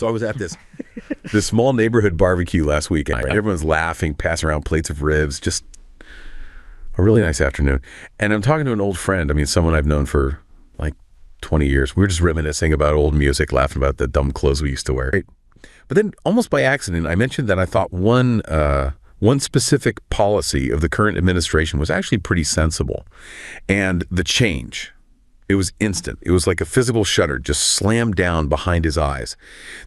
So I was at this small neighborhood barbecue last weekend. Right? Everyone's laughing, passing around plates of ribs, just a really nice afternoon. And I'm talking to an old friend, I mean, someone I've known for like 20 years. We were just reminiscing about old music, laughing about the dumb clothes we used to wear. Right? But then almost by accident, I mentioned that I thought one specific policy of the current administration was actually pretty sensible. And the change, it was instant. It was like a physical shutter just slammed down behind his eyes.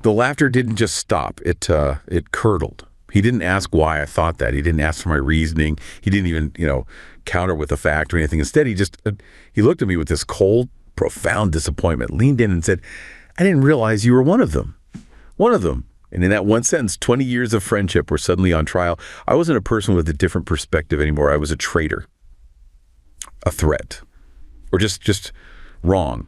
The laughter didn't just stop, it curdled. He didn't ask why I thought that. He didn't ask for my reasoning. He didn't even, counter with a fact or anything. Instead, he looked at me with this cold, profound disappointment, leaned in and said, "I didn't realize you were one of them." One of them. And in that one sentence, 20 years of friendship were suddenly on trial. I wasn't a person with a different perspective anymore. I was a traitor, a threat, or just wrong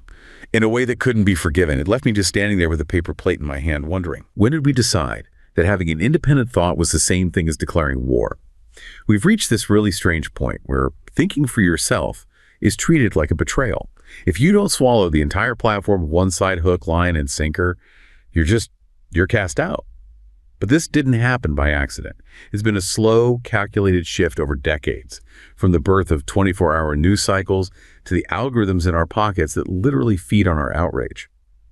in a way that couldn't be forgiven. It left me just standing there with a paper plate in my hand, wondering, when did we decide that having an independent thought was the same thing as declaring war? We've reached this really strange point where thinking for yourself is treated like a betrayal. If you don't swallow the entire platform of one side, hook, line, and sinker, you're cast out. But this didn't happen by accident. It's been a slow, calculated shift over decades, from the birth of 24-hour news cycles to the algorithms in our pockets that literally feed on our outrage.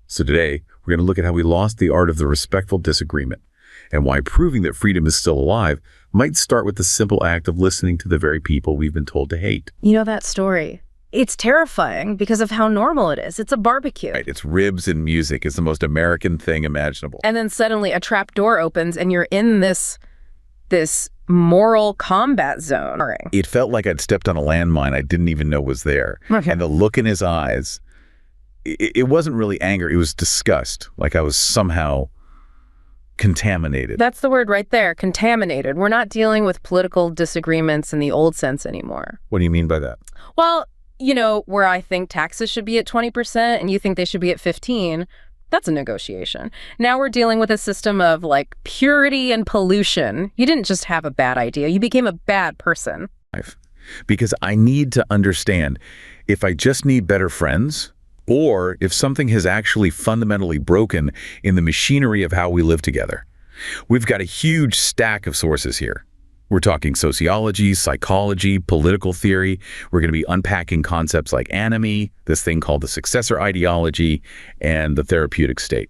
So today, we're going to look at how we lost the art of the respectful disagreement, and why proving that freedom is still alive might start with the simple act of listening to the very people we've been told to hate. You know that story? It's terrifying because of how normal it is. It's a barbecue. Right, it's ribs and music. It's the most American thing imaginable. And then suddenly a trap door opens and you're in this moral combat zone. It felt like I'd stepped on a landmine I didn't even know was there. Okay. And the look in his eyes, it wasn't really anger. It was disgust, like I was somehow contaminated. That's the word right there, contaminated. We're not dealing with political disagreements in the old sense anymore. What do you mean by that? Well, where I think taxes should be at 20% and you think they should be at 15%, that's a negotiation. Now we're dealing with a system of like purity and pollution. You didn't just have a bad idea, you became a bad person. Because I need to understand if I just need better friends, or if something has actually fundamentally broken in the machinery of how we live together. We've got a huge stack of sources here. We're talking sociology, psychology, political theory. We're going to be unpacking concepts like anomie, this thing called the successor ideology, and the therapeutic state.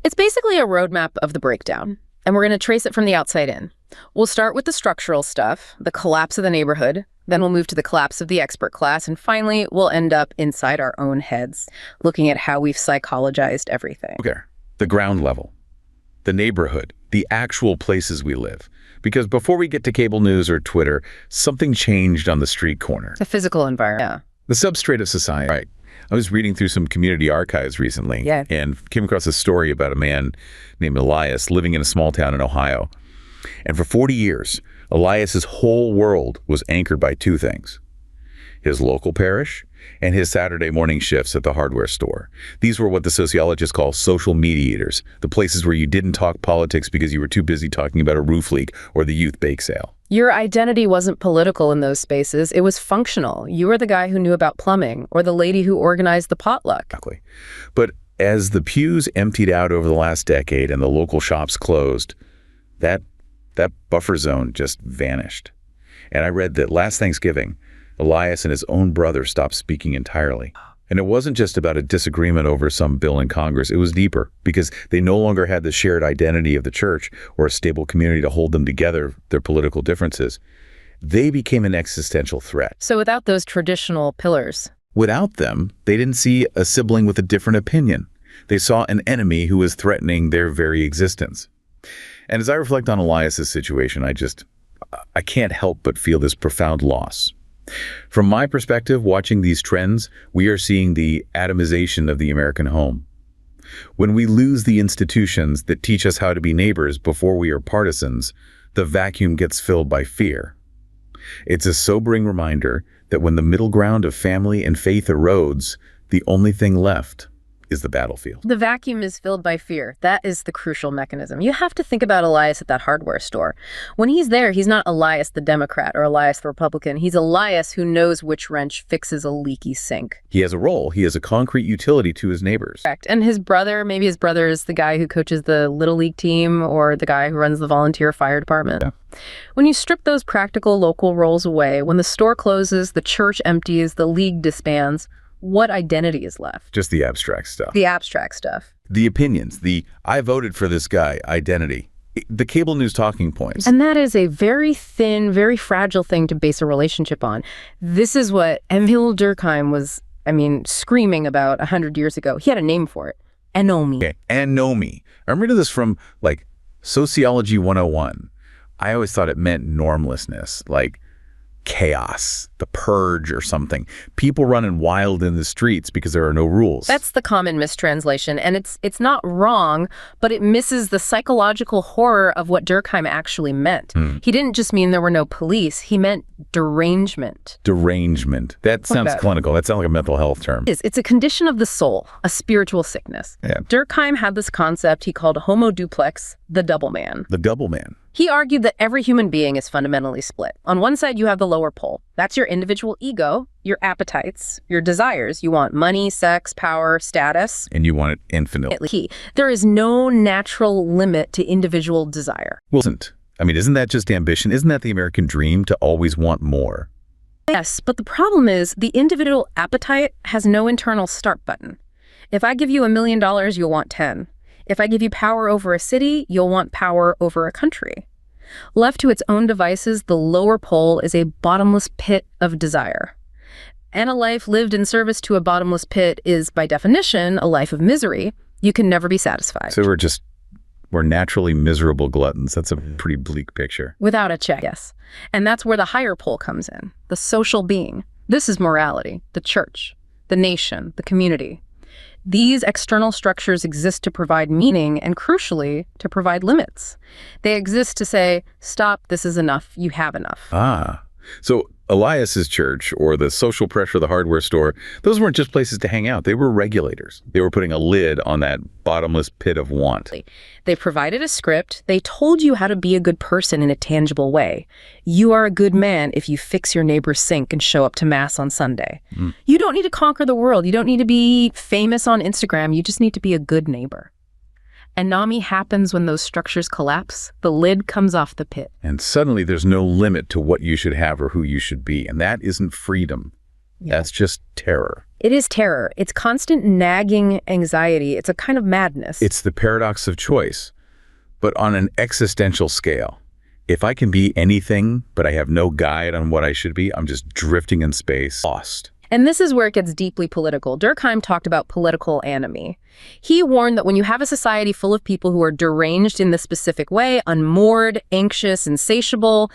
It's basically a roadmap of the breakdown, and we're going to trace it from the outside in. We'll start with the structural stuff, the collapse of the neighborhood, then we'll move to the collapse of the expert class, and finally, we'll end up inside our own heads, looking at how we've psychologized everything. Okay, the ground level, the neighborhood, the actual places we live. Because before we get to cable news or Twitter, something changed on the street corner. The physical environment. Yeah. The substrate of society. Right. I was reading through some community archives recently and came across a story about a man named Elias living in a small town in Ohio. And for 40 years, Elias's whole world was anchored by two things: his local parish and his Saturday morning shifts at the hardware store. These were what the sociologists call social mediators, the places where you didn't talk politics because you were too busy talking about a roof leak or the youth bake sale. Your identity wasn't political in those spaces. It was functional. You were the guy who knew about plumbing or the lady who organized the potluck. Exactly. But as the pews emptied out over the last decade and the local shops closed, that buffer zone just vanished. And I read that last Thanksgiving, Elias and his own brother stopped speaking entirely. And it wasn't just about a disagreement over some bill in Congress. It was deeper, because they no longer had the shared identity of the church or a stable community to hold them together, their political differences. They became an existential threat. So without those traditional pillars? Without them, they didn't see a sibling with a different opinion. They saw an enemy who was threatening their very existence. And as I reflect on Elias's situation, I can't help but feel this profound loss. From my perspective, watching these trends, we are seeing the atomization of the American home. When we lose the institutions that teach us how to be neighbors before we are partisans, the vacuum gets filled by fear. It's a sobering reminder that when the middle ground of family and faith erodes, the only thing left is the battlefield. The vacuum is filled by fear. That is the crucial mechanism. You have to think about Elias at that hardware store. When he's there, he's not Elias the Democrat or Elias the Republican. He's Elias who knows which wrench fixes a leaky sink. He has a role. He has a concrete utility to his neighbors. Correct. And his brother, maybe his brother is the guy who coaches the Little League team or the guy who runs the volunteer fire department. Yeah. When you strip those practical local roles away, when the store closes, the church empties, the league disbands, what identity is left? Just the abstract stuff. The abstract stuff. The opinions, the I voted for this guy identity, the cable news talking points. And that is a very thin, very fragile thing to base a relationship on. This is what Emil Durkheim was, screaming about 100 years ago. He had a name for it. Anomie. Okay. Anomie. I'm reading this from, Sociology 101. I always thought it meant normlessness, like chaos, the purge or something. People running wild in the streets because there are no rules. That's the common mistranslation, and it's not wrong, but it misses the psychological horror of what Durkheim actually meant. He didn't just mean there were no police, he meant derangement. Derangement. That sounds clinical. That sounds like a mental health term. It's a condition of the soul, a spiritual sickness. Yeah. Durkheim had this concept he called homo duplex, the double man. The double man. He argued that every human being is fundamentally split. On one side, you have the lower pole. That's your individual ego, your appetites, your desires. You want money, sex, power, status. And you want it infinitely. There is no natural limit to individual desire. Well, isn't that just ambition? Isn't that the American dream, to always want more? Yes, but the problem is the individual appetite has no internal start button. If I give you $1 million, you'll want 10. If I give you power over a city, you'll want power over a country. Left to its own devices, the lower pole is a bottomless pit of desire. And a life lived in service to a bottomless pit is, by definition, a life of misery. You can never be satisfied. So we're naturally miserable gluttons. That's a pretty bleak picture. Without a check, yes. And that's where the higher pole comes in, the social being. This is morality, the church, the nation, the community. These external structures exist to provide meaning and, crucially, to provide limits. They exist to say, stop, this is enough, you have enough. So Elias's church or the social pressure of the hardware store, those weren't just places to hang out. They were regulators. They were putting a lid on that bottomless pit of want. They provided a script. They told you how to be a good person in a tangible way. You are a good man if you fix your neighbor's sink and show up to Mass on Sunday. You don't need to conquer the world. You don't need to be famous on Instagram. You just need to be a good neighbor. Anomie happens when those structures collapse. The lid comes off the pit. And suddenly there's no limit to what you should have or who you should be. And that isn't freedom. Yeah. That's just terror. It is terror. It's constant nagging anxiety. It's a kind of madness. It's the paradox of choice, but on an existential scale. If I can be anything, but I have no guide on what I should be, I'm just drifting in space, lost. And this is where it gets deeply political. Durkheim talked about political anomie. He warned that when you have a society full of people who are deranged in this specific way, unmoored, anxious, insatiable,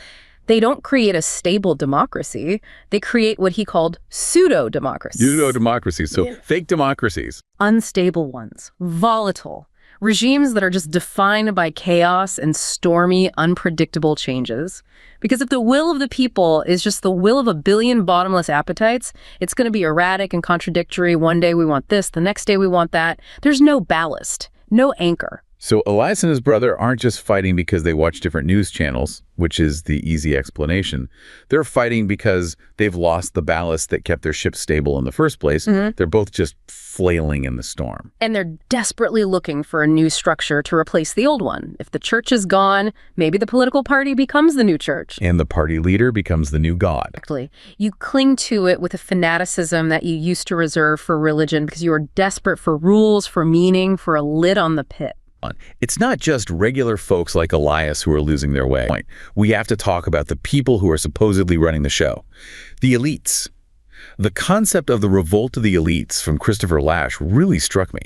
they don't create a stable democracy. They create what he called pseudo-democracies. Pseudo-democracies, so fake democracies. Unstable ones, volatile. Regimes that are just defined by chaos and stormy, unpredictable changes. Because if the will of the people is just the will of a billion bottomless appetites, it's going to be erratic and contradictory. One day we want this, the next day we want that. There's no ballast, no anchor. So Elias and his brother aren't just fighting because they watch different news channels, which is the easy explanation. They're fighting because they've lost the ballast that kept their ship stable in the first place. They're both just flailing in the storm. And they're desperately looking for a new structure to replace the old one. If the church is gone, maybe the political party becomes the new church. And the party leader becomes the new god. Exactly. You cling to it with a fanaticism that you used to reserve for religion because you are desperate for rules, for meaning, for a lid on the pit. It's not just regular folks like Elias who are losing their way. We have to talk about the people who are supposedly running the show. The elites. The concept of the revolt of the elites from Christopher Lasch really struck me.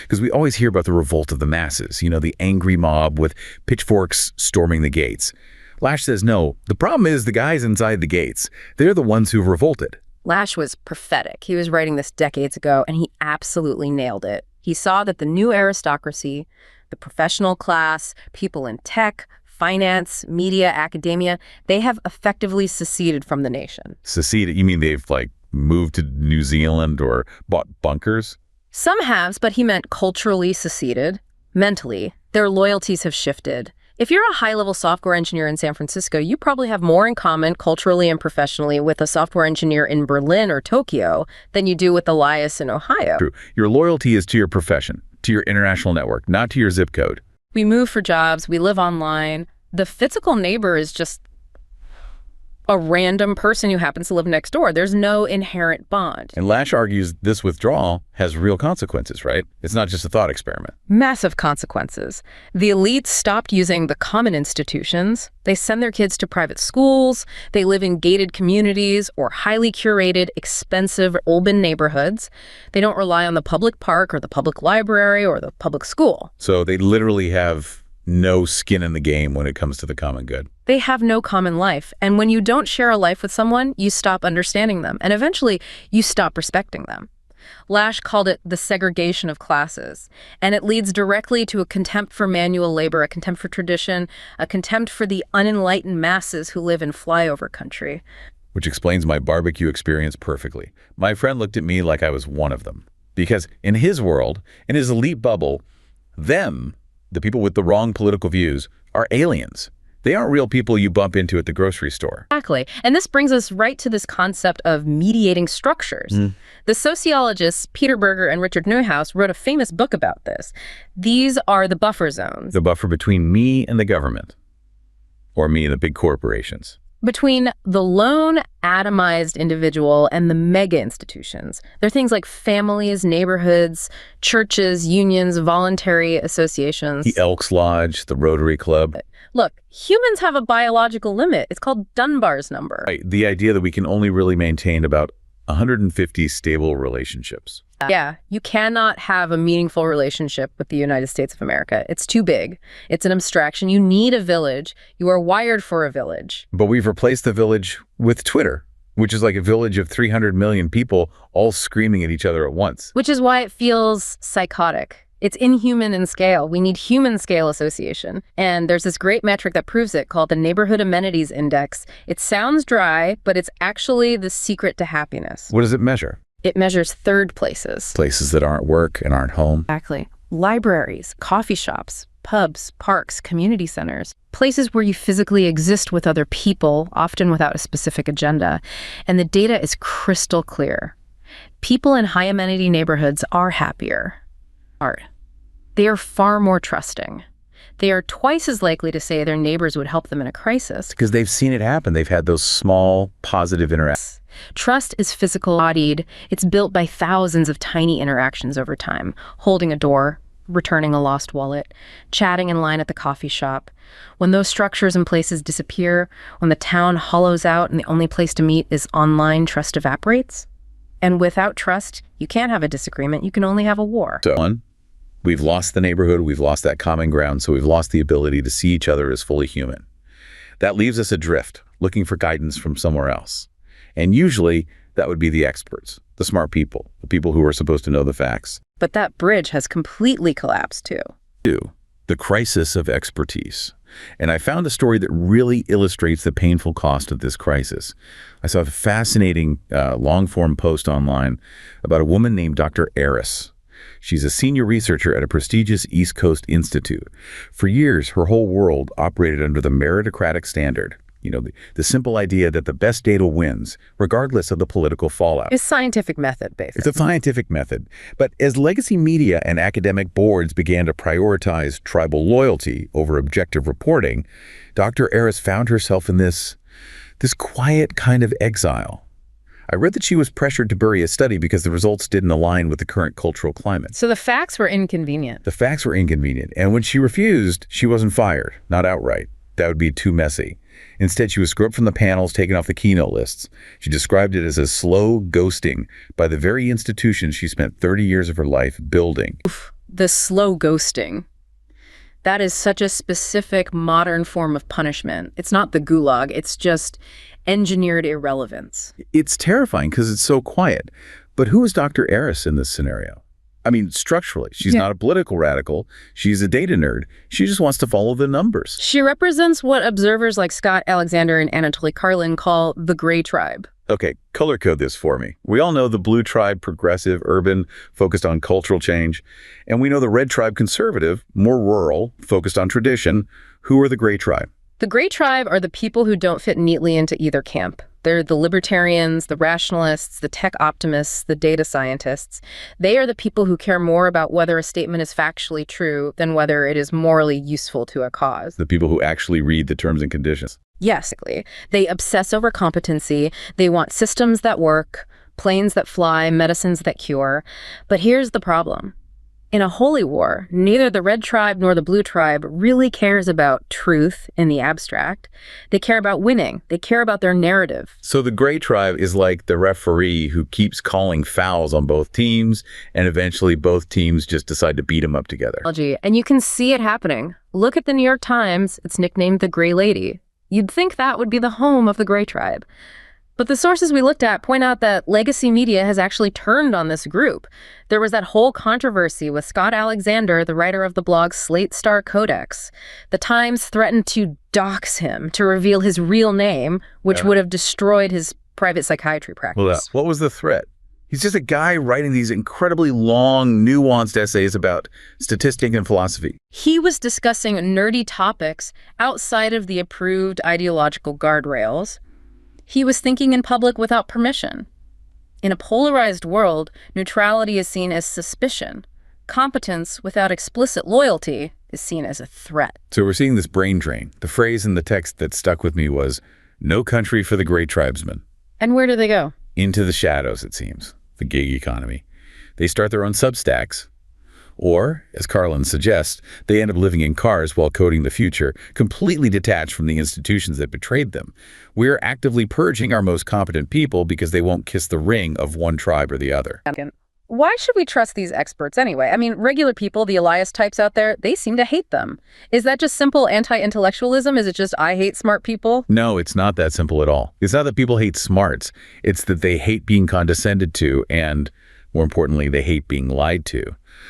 Because we always hear about the revolt of the masses, the angry mob with pitchforks storming the gates. Lasch says, no, the problem is the guys inside the gates. They're the ones who revolted. Lasch was prophetic. He was writing this decades ago, and he absolutely nailed it. He saw that the new aristocracy, the professional class, people in tech, finance, media, academia, they have effectively seceded from the nation. Seceded? You mean they've moved to New Zealand or bought bunkers? Some have, but he meant culturally seceded. Mentally, their loyalties have shifted. If you're a high-level software engineer in San Francisco, you probably have more in common culturally and professionally with a software engineer in Berlin or Tokyo than you do with Elias in Ohio. True. Your loyalty is to your profession, to your international network, not to your zip code. We move for jobs, we live online. The physical neighbor is just a random person who happens to live next door. There's no inherent bond. And Lasch argues this withdrawal has real consequences, right? It's not just a thought experiment. Massive consequences. The elites stopped using the common institutions. They send their kids to private schools. They live in gated communities or highly curated, expensive urban neighborhoods. They don't rely on the public park or the public library or the public school. So they literally have no skin in the game when it comes to the common good. They have no common life. And when you don't share a life with someone, you stop understanding them. And eventually, you stop respecting them. Lasch called it the segregation of classes. And it leads directly to a contempt for manual labor, a contempt for tradition, a contempt for the unenlightened masses who live in flyover country. Which explains my barbecue experience perfectly. My friend looked at me like I was one of them. Because in his world, in his elite bubble, the people with the wrong political views, are aliens. They aren't real people you bump into at the grocery store. Exactly. And this brings us right to this concept of mediating structures. The sociologists Peter Berger and Richard Neuhaus wrote a famous book about this. These are the buffer zones. The buffer between me and the government, or me and the big corporations. Between the lone atomized individual and the mega institutions. There are things like families, neighborhoods, churches, unions, voluntary associations. The Elks Lodge, the Rotary Club. Look, humans have a biological limit. It's called Dunbar's number. Right, the idea that we can only really maintain about 150 stable relationships. Yeah, you cannot have a meaningful relationship with the United States of America. It's too big. It's an abstraction. You need a village. You are wired for a village. But we've replaced the village with Twitter, which is like a village of 300 million people all screaming at each other at once. Which is why it feels psychotic. It's inhuman in scale. We need human scale association. And there's this great metric that proves it called the Neighborhood Amenities Index. It sounds dry, but it's actually the secret to happiness. What does it measure? It measures third places. Places that aren't work and aren't home. Exactly. Libraries, coffee shops, pubs, parks, community centers. Places where you physically exist with other people, often without a specific agenda. And the data is crystal clear. People in high amenity neighborhoods are happier. They are far more trusting. They are twice as likely to say their neighbors would help them in a crisis. Because they've seen it happen. They've had those small, positive interactions. Trust is physical-bodied. It's built by thousands of tiny interactions over time. Holding a door, returning a lost wallet, chatting in line at the coffee shop. When those structures and places disappear, when the town hollows out and the only place to meet is online, trust evaporates. And without trust, you can't have a disagreement. You can only have a war. So, one, we've lost the neighborhood. We've lost that common ground. So we've lost the ability to see each other as fully human. That leaves us adrift, looking for guidance from somewhere else. And usually, that would be the experts, the smart people, the people who are supposed to know the facts. But that bridge has completely collapsed, too. Two, the crisis of expertise. And I found a story that really illustrates the painful cost of this crisis. I saw a fascinating long-form post online about a woman named Dr. Eris. She's a senior researcher at a prestigious East Coast institute. For years, her whole world operated under the meritocratic standard. You know, the simple idea that the best data wins, regardless of the political fallout. It's scientific method, basically. It's a scientific method. But as legacy media and academic boards began to prioritize tribal loyalty over objective reporting, Dr. Eris found herself in this quiet kind of exile. I read that she was pressured to bury a study because the results didn't align with the current cultural climate. So the facts were inconvenient. The facts were inconvenient. And when she refused, she wasn't fired, not outright. That would be too messy. Instead, she was scrubbed from the panels, taken off the keynote lists. She described it as a slow ghosting by the very institution she spent 30 years of her life building. Oof, the slow ghosting. That is such a specific modern form of punishment. It's not the gulag, it's just engineered irrelevance. It's terrifying because it's so quiet. But who is Dr. Eris in this scenario? I mean, structurally, she's not a political radical. She's a data nerd. She just wants to follow the numbers. She represents what observers like Scott Alexander and Anatoly Karlin call the gray tribe. Okay, color code this for me. We all know the blue tribe, progressive, urban, focused on cultural change. And we know the red tribe, conservative, more rural, focused on tradition. Who are the gray tribe? The gray tribe are the people who don't fit neatly into either camp. They're the libertarians, the rationalists, the tech optimists, the data scientists. They are the people who care more about whether a statement is factually true than whether it is morally useful to a cause. The people who actually read the terms and conditions. Yes, they obsess over competency. They want systems that work, planes that fly, medicines that cure. But here's the problem. In a holy war, neither the red tribe nor the blue tribe really cares about truth in the abstract. They care about winning. They care about their narrative. So the gray tribe is like the referee who keeps calling fouls on both teams, and eventually both teams just decide to beat them up together. And you can see it happening. Look at the New York Times. It's nicknamed the Gray Lady. You'd think that would be the home of the gray tribe. But the sources we looked at point out that legacy media has actually turned on this group. There was that whole controversy with Scott Alexander, the writer of the blog Slate Star Codex. The Times threatened to dox him, to reveal his real name, which would have destroyed his private psychiatry practice. Well, what was the threat? He's just a guy writing these incredibly long, nuanced essays about statistics and philosophy. He was discussing nerdy topics outside of the approved ideological guardrails. He was thinking in public without permission. In a polarized world, neutrality is seen as suspicion. Competence without explicit loyalty is seen as a threat. So we're seeing this brain drain. The phrase in the text that stuck with me was, "No country for the gray tribesmen." And where do they go? Into the shadows, it seems. The gig economy. They start their own Substacks. Or, as Carlin suggests, they end up living in cars while coding the future, completely detached from the institutions that betrayed them. We're actively purging our most competent people because they won't kiss the ring of one tribe or the other. Why should we trust these experts anyway? I mean, regular people, the Elias types out there, they seem to hate them. Is that just simple anti-intellectualism? Is it just I hate smart people? No, it's not that simple at all. It's not that people hate smarts. It's that they hate being condescended to and, more importantly, they hate being lied to.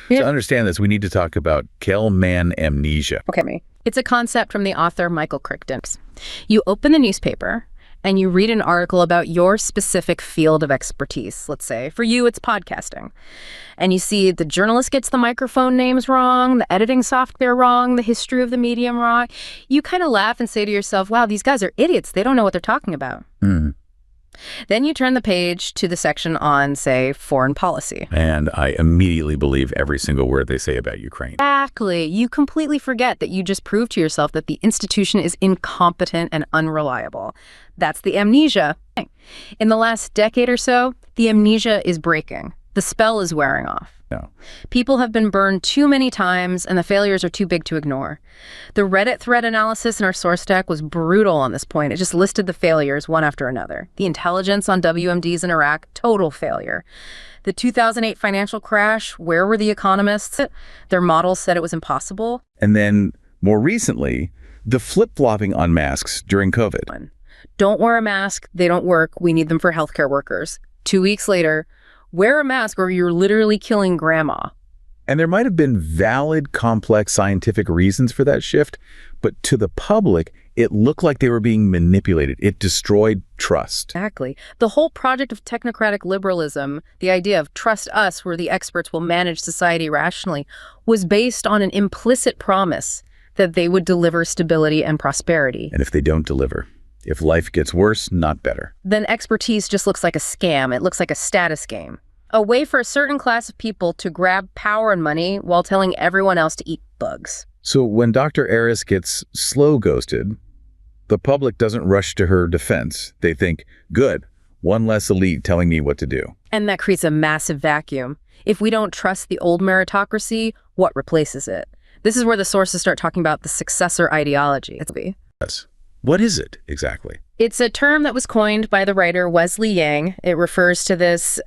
To understand this, we need to talk about Kell-Mann amnesia. Okay, it's a concept from the author Michael Crichton. You open the newspaper and you read an article about your specific field of expertise. Let's say, for you, it's podcasting. And you see the journalist gets the microphone names wrong, the editing software wrong, the history of the medium wrong. You kind of laugh and say to yourself, wow, these guys are idiots. They don't know what they're talking about. Then you turn the page to the section on, say, foreign policy. And I immediately believe every single word they say about Ukraine. Exactly. You completely forget that you just proved to yourself that the institution is incompetent and unreliable. That's the amnesia. In the last decade or so, the amnesia is breaking. The spell is wearing off. No. People have been burned too many times, and the failures are too big to ignore. The Reddit thread analysis in our source deck was brutal on this point. It just listed the failures one after another. The intelligence on WMDs in Iraq, total failure. The 2008 financial crash, where were the economists? Their models said it was impossible. And then, more recently, the flip-flopping on masks during COVID. Don't wear a mask. They don't work. We need them for healthcare workers. 2 weeks later, wear a mask or you're literally killing grandma. And there might have been valid, complex scientific reasons for that shift, but to the public, it looked like they were being manipulated. It destroyed trust. Exactly. The whole project of technocratic liberalism, the idea of trust us where the experts will manage society rationally, was based on an implicit promise that they would deliver stability and prosperity. And if they don't deliver, if life gets worse, not better, then expertise just looks like a scam. It looks like a status game. A way for a certain class of people to grab power and money while telling everyone else to eat bugs. So when Dr. Aris gets slow ghosted, the public doesn't rush to her defense. They think, good, one less elite telling me what to do. And that creates a massive vacuum. If we don't trust the old meritocracy, what replaces it? This is where the sources start talking about the successor ideology. Yes. What is it exactly? It's a term that was coined by the writer Wesley Yang. It refers to this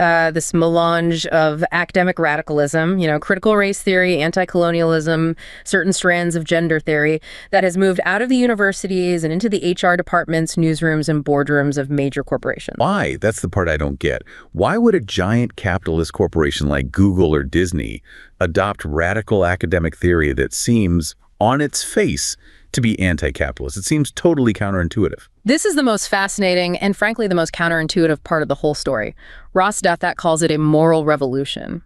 melange of academic radicalism, critical race theory, anti-colonialism, certain strands of gender theory that has moved out of the universities and into the HR departments, newsrooms, and boardrooms of major corporations. Why? That's the part I don't get. Why would a giant capitalist corporation like Google or Disney adopt radical academic theory that seems, on its face, to be anti-capitalist. It seems totally counterintuitive. This is the most fascinating and frankly the most counterintuitive part of the whole story. Ross Douthat calls it a moral revolution.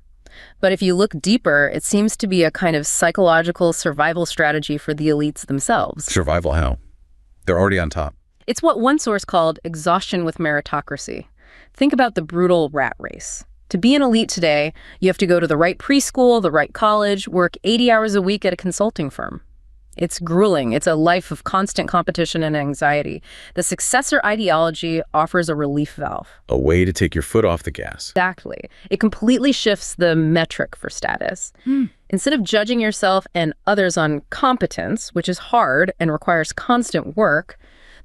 But if you look deeper, it seems to be a kind of psychological survival strategy for the elites themselves. Survival how? They're already on top. It's what one source called exhaustion with meritocracy. Think about the brutal rat race. To be an elite today, you have to go to the right preschool, the right college, work 80 hours a week at a consulting firm. It's grueling. It's a life of constant competition and anxiety. The successor ideology offers a relief valve. A way to take your foot off the gas. Exactly. It completely shifts the metric for status. Instead of judging yourself and others on competence, which is hard and requires constant work,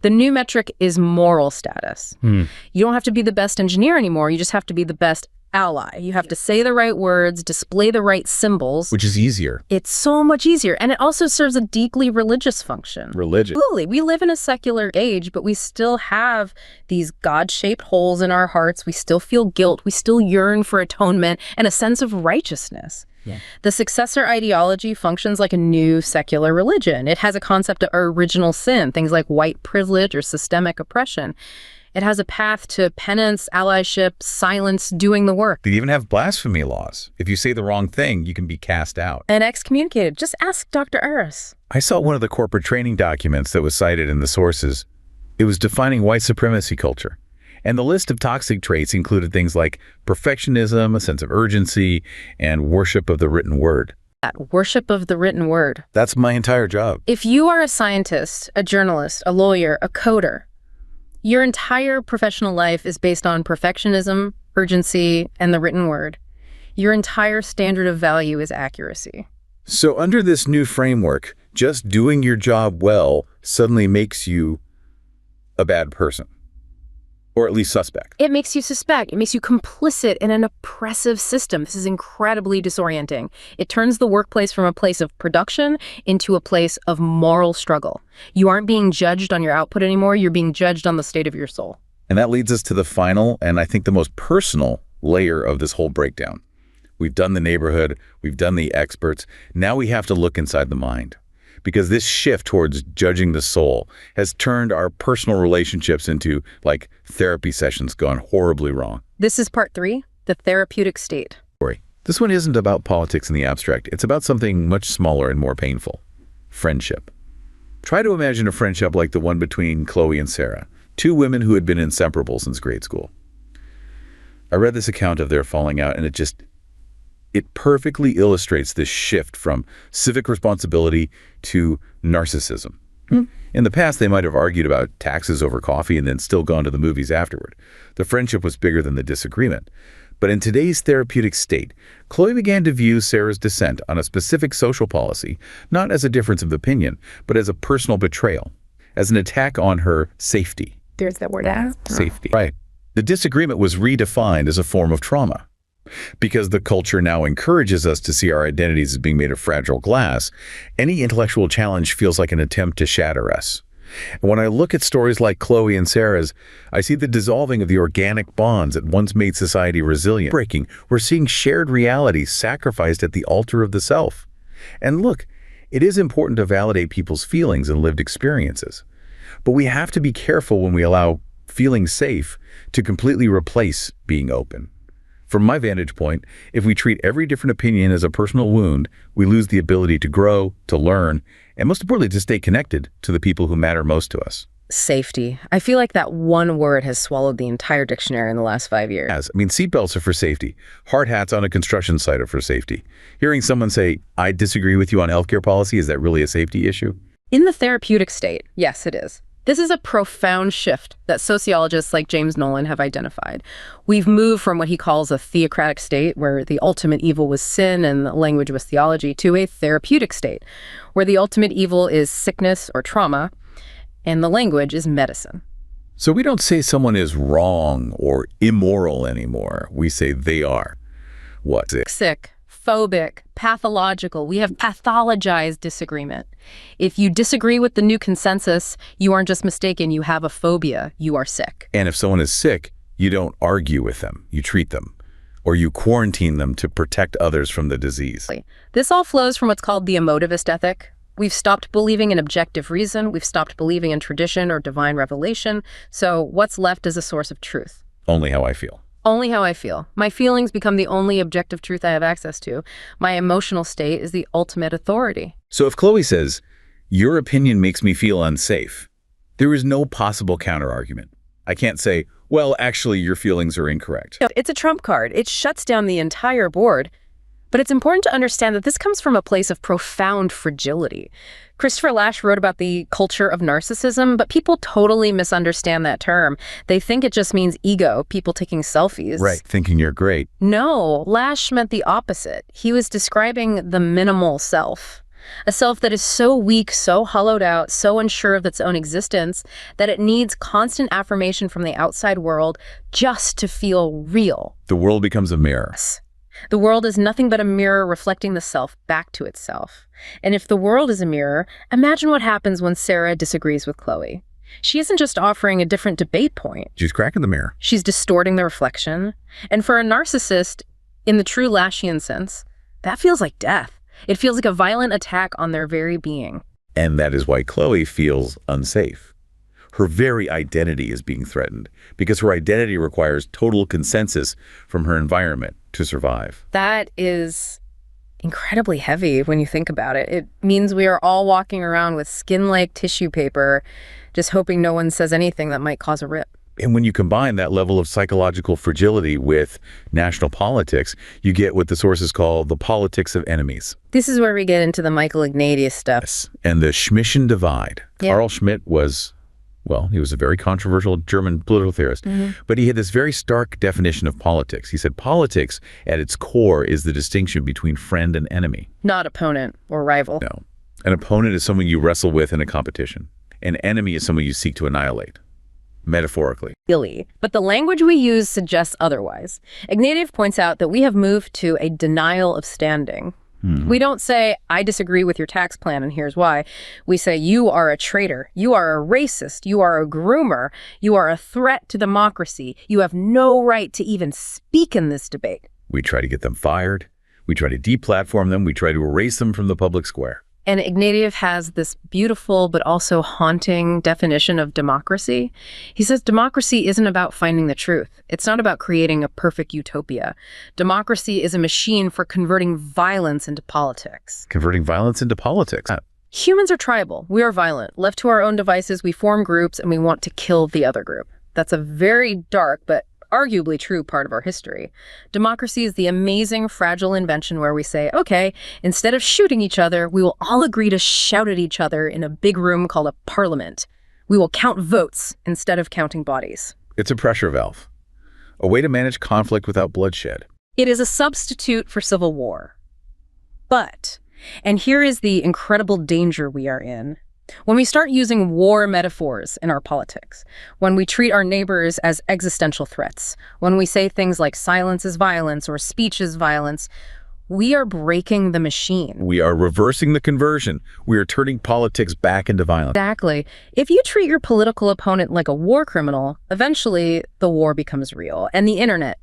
the new metric is moral status. You don't have to be the best engineer anymore. You just have to be the best ally. You have to say the right words, display the right symbols. Which is easier. It's so much easier. And it also serves a deeply religious function. Religion. Absolutely. We live in a secular age, but we still have these God-shaped holes in our hearts. We still feel guilt. We still yearn for atonement and a sense of righteousness. The successor ideology functions like a new secular religion. It has a concept of original sin, things like white privilege or systemic oppression. It has a path to penance, allyship, silence, doing the work. They even have blasphemy laws. If you say the wrong thing, you can be cast out. And excommunicated. Just ask Dr. Aris. I saw one of the corporate training documents that was cited in the sources. It was defining white supremacy culture. And the list of toxic traits included things like perfectionism, a sense of urgency, and worship of the written word. That worship of the written word. That's my entire job. If you are a scientist, a journalist, a lawyer, a coder, your entire professional life is based on perfectionism, urgency, and the written word. Your entire standard of value is accuracy. So under this new framework, just doing your job well suddenly makes you a bad person. Or at least suspect. It makes you suspect. It makes you complicit in an oppressive system. This is incredibly disorienting. It turns the workplace from a place of production into a place of moral struggle. You aren't being judged on your output anymore. You're being judged on the state of your soul. And that leads us to the final, and I think the most personal layer of this whole breakdown. We've done the neighborhood. We've done the experts. Now we have to look inside the mind. Because this shift towards judging the soul has turned our personal relationships into, like, therapy sessions gone horribly wrong. This is part 3, the therapeutic state. This one isn't about politics in the abstract. It's about something much smaller and more painful. Friendship. Try to imagine a friendship like the one between Chloe and Sarah, 2 women who had been inseparable since grade school. I read this account of their falling out, and it perfectly illustrates this shift from civic responsibility to narcissism. In the past, they might have argued about taxes over coffee and then still gone to the movies afterward. The friendship was bigger than the disagreement. But in today's therapeutic state, Chloe began to view Sarah's dissent on a specific social policy not as a difference of opinion, but as a personal betrayal, as an attack on her safety. There's that word, Safety. Right. The disagreement was redefined as a form of trauma. Because the culture now encourages us to see our identities as being made of fragile glass, any intellectual challenge feels like an attempt to shatter us. And when I look at stories like Chloe and Sarah's, I see the dissolving of the organic bonds that once made society resilient. Breaking, we're seeing shared reality sacrificed at the altar of the self. And look, it is important to validate people's feelings and lived experiences. But we have to be careful when we allow feeling safe to completely replace being open. From my vantage point, if we treat every different opinion as a personal wound, we lose the ability to grow, to learn, and most importantly, to stay connected to the people who matter most to us. Safety. I feel like that one word has swallowed the entire dictionary in the last 5 years. I mean, seatbelts are for safety. Hard hats on a construction site are for safety. Hearing someone say, I disagree with you on healthcare policy, is that really a safety issue? In the therapeutic state, yes, it is. This is a profound shift that sociologists like James Nolan have identified. We've moved from what he calls a theocratic state, where the ultimate evil was sin and the language was theology, to a therapeutic state, where the ultimate evil is sickness or trauma, and the language is medicine. So we don't say someone is wrong or immoral anymore. We say they are. What? Sick, phobic, pathological. We have pathologized disagreement. If you disagree with the new consensus, you aren't just mistaken, you have a phobia, you are sick. And if someone is sick, you don't argue with them, you treat them, or you quarantine them to protect others from the disease. This all flows from what's called the emotivist ethic, We've stopped believing in objective reason. We've stopped believing in tradition or divine revelation. So what's left is a source of truth. Only how I feel. Only how I feel. My feelings become the only objective truth I have access to. My emotional state is the ultimate authority. So if Chloe says, your opinion makes me feel unsafe, there is no possible counterargument. I can't say, well, actually, your feelings are incorrect. It's a trump card. It shuts down the entire board. But it's important to understand that this comes from a place of profound fragility. Christopher Lasch wrote about the culture of narcissism, but people totally misunderstand that term. They think it just means ego, people taking selfies. Right, thinking you're great. No, Lasch meant the opposite. He was describing the minimal self. A self that is so weak, so hollowed out, so unsure of its own existence, that it needs constant affirmation from the outside world just to feel real. The world becomes a mirror. The world is nothing but a mirror reflecting the self back to itself. And if the world is a mirror, imagine what happens when Sarah disagrees with Chloe. She isn't just offering a different debate point. She's cracking the mirror. She's distorting the reflection. And for a narcissist, in the true Laschian sense, that feels like death. It feels like a violent attack on their very being. And that is why Chloe feels unsafe. Her very identity is being threatened because her identity requires total consensus from her environment to survive. That is incredibly heavy when you think about it. It means we are all walking around with skin-like tissue paper, just hoping no one says anything that might cause a rip. And when you combine that level of psychological fragility with national politics, you get what the sources call the politics of enemies. This is where we get into the Michael Ignatius stuff. Yes. And the Schmidtian divide. Yeah. Carl Schmitt was, well, he was a very controversial German political theorist, but he had this very stark definition of politics. He said politics at its core is the distinction between friend and enemy. Not opponent or rival. No. An opponent is someone you wrestle with in a competition. An enemy is someone you seek to annihilate. Metaphorically. Really. But the language we use suggests otherwise. Ignatieff points out that we have moved to a denial of standing. We don't say, I disagree with your tax plan and here's why. We say, you are a traitor. You are a racist. You are a groomer. You are a threat to democracy. You have no right to even speak in this debate. We try to get them fired. We try to deplatform them. We try to erase them from the public square. And Ignatieff has this beautiful but also haunting definition of democracy. He says democracy isn't about finding the truth. It's not about creating a perfect utopia. Democracy is a machine for converting violence into politics. Converting violence into politics. Humans are tribal. We are violent. Left to our own devices, we form groups and we want to kill the other group. That's a very dark but arguably true part of our history. Democracy is the amazing, fragile invention where we say, okay, instead of shooting each other, we will all agree to shout at each other in a big room called a parliament. We will count votes instead of counting bodies. It's a pressure valve, a way to manage conflict without bloodshed. It is a substitute for civil war. But, and here is the incredible danger we are in, when we start using war metaphors in our politics, when we treat our neighbors as existential threats, when we say things like silence is violence or speech is violence, we are breaking the machine. We are reversing the conversion. We are turning politics back into violence. Exactly. If you treat your political opponent like a war criminal, eventually the war becomes real. And the internet,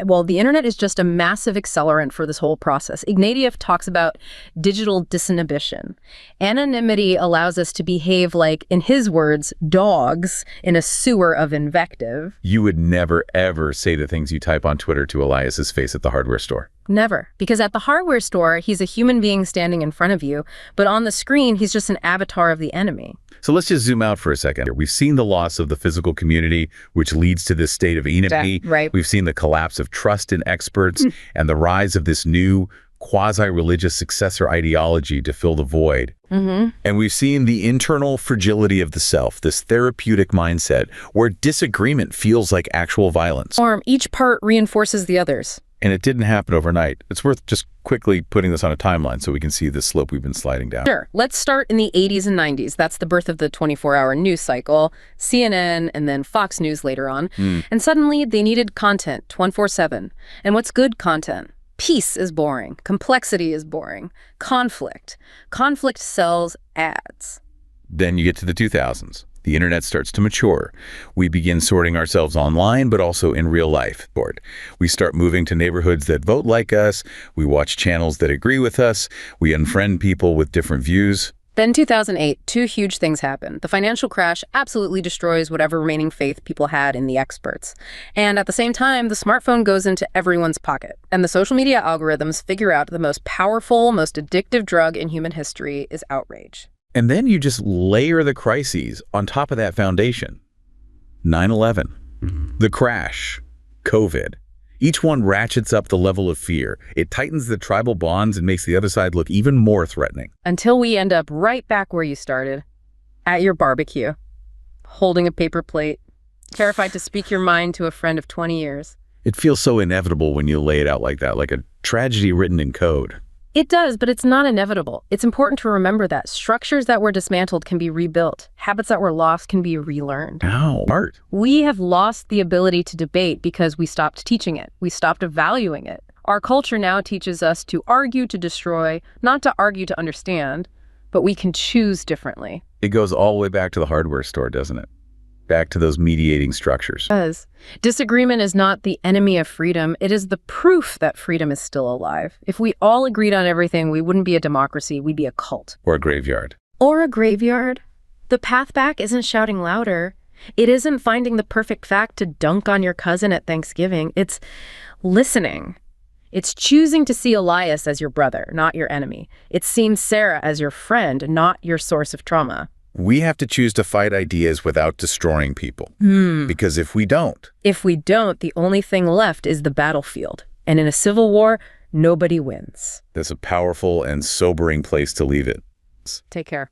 well, the internet is just a massive accelerant for this whole process. Ignatieff talks about digital disinhibition. Anonymity allows us to behave like, in his words, dogs in a sewer of invective. You would never, ever say the things you type on Twitter to Elias's face at the hardware store. Never. Because at the hardware store, he's a human being standing in front of you, but on the screen, he's just an avatar of the enemy. So let's just zoom out for a second. We've seen the loss of the physical community, which leads to this state of enemy. Right. We've seen the collapse of trust in experts and the rise of this new quasi-religious successor ideology to fill the void. And we've seen the internal fragility of the self, this therapeutic mindset where disagreement feels like actual violence. Each part reinforces the others. And it didn't happen overnight. It's worth just quickly putting this on a timeline so we can see the slope we've been sliding down. Sure. Let's start in the 80s and 90s. That's the birth of the 24-hour news cycle, CNN, and then Fox News later on. And suddenly they needed content 24/7. And what's good content? Peace is boring. Complexity is boring. Conflict. Conflict sells ads. Then you get to the 2000s. The internet starts to mature. We begin sorting ourselves online, but also in real life. We start moving to neighborhoods that vote like us. We watch channels that agree with us. We unfriend people with different views. Then 2008, two huge things happen. The financial crash absolutely destroys whatever remaining faith people had in the experts. And at the same time, the smartphone goes into everyone's pocket. And the social media algorithms figure out the most powerful, most addictive drug in human history is outrage. And then you just layer the crises on top of that foundation. 9/11, the crash, COVID. Each one ratchets up the level of fear. It tightens the tribal bonds and makes the other side look even more threatening. Until we end up right back where you started, at your barbecue, holding a paper plate, terrified to speak your mind to a friend of 20 years. It feels so inevitable when you lay it out like that, like a tragedy written in code. It does, but it's not inevitable. It's important to remember that structures that were dismantled can be rebuilt. Habits that were lost can be relearned. Ow. Art. We have lost the ability to debate because we stopped teaching it. We stopped valuing it. Our culture now teaches us to argue to destroy, not to argue to understand, but we can choose differently. It goes all the way back to the hardware store, doesn't it? Back to those mediating structures. It does. Disagreement is not the enemy of freedom. It is the proof that freedom is still alive. If we all agreed on everything, we wouldn't be a democracy, we'd be a cult. Or a graveyard. Or a graveyard. The path back isn't shouting louder. It isn't finding the perfect fact to dunk on your cousin at Thanksgiving. It's listening. It's choosing to see Elias as your brother, not your enemy. It's seeing Sarah as your friend, not your source of trauma. We have to choose to fight ideas without destroying people. Because if we don't, the only thing left is the battlefield. And in a civil war, nobody wins. that's a powerful and sobering place to leave it. Take care.